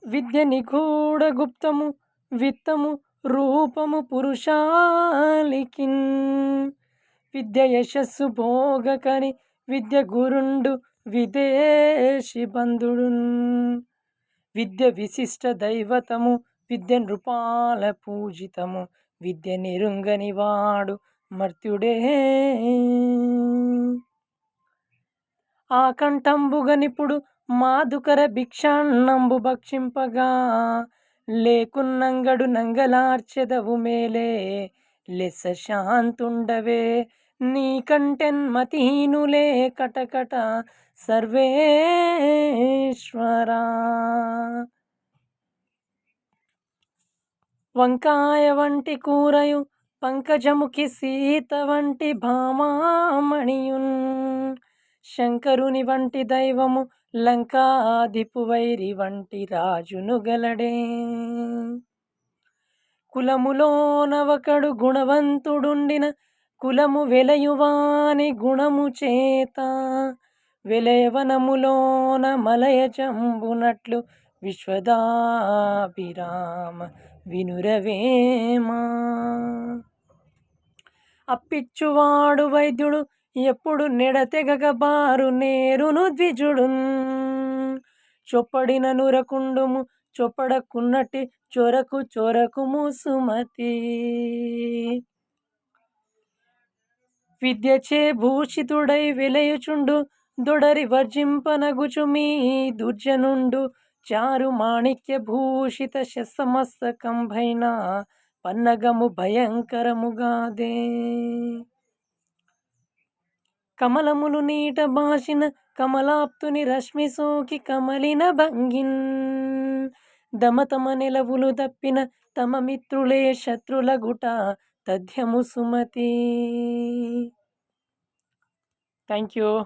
విద్య నిగూఢ గుప్తము విత్తము రూపము పురుషాలికిన్. విద్య యశస్సు భోగకరి విద్య గురుండు విదేశీ బంధుడున్. విద్య విశిష్ట దైవతము విద్య నృపాల పూజితము. విద్య నిరుంగని వాడు మర్త్యుడే. ఆ కంఠంబుగనిపుడు మాధుకర భిక్షాన్నంబు భక్షింపగా. లేకున్నంగడు నంగలార్చెదవు మేలే లెస్స శాంతుండవే. నీకంటెన్మతిహీనులే కటకట సర్వేశ్వరా. వంకాయ వంటి కూరయు పంకజముఖి సీత వంటి భామామణియున్. శంకరుని వంటి దైవము లంకాధిపు వైరి వంటి రాజును గలడే. కులములోనవకడు గుణవంతుడుండిన కులము వెలయువాని గుణము చేత. వెలయవనములోన మలయ జంబునట్లు విశ్వదాభిరామ వినురవేమా. అప్పిచ్చువాడు వైద్యుడు ఎప్పుడు నెడతెగక బారు నేరును ద్విజుడున్. చొప్పడిన నురకుండుము చొప్పడకున్నట్టి చొరకు చొరకుము సుమతి. విద్యచే భూషితుడై వెలయుచుండు దొడరి వర్జింపనగుచు మీ దుర్జనుండు. చారు మాణిక్య భూషిత శస్మస్తకంభైన పన్నగము భయంకరముగాదే. కమలములు నీట బాసిన కమలాప్తుని రశ్మి సోకి కమలిన భంగిన్. దమతమ నెలవులు దప్పిన తమ మిత్రులే శత్రులగుట తథ్యము సుమతి. Thank you.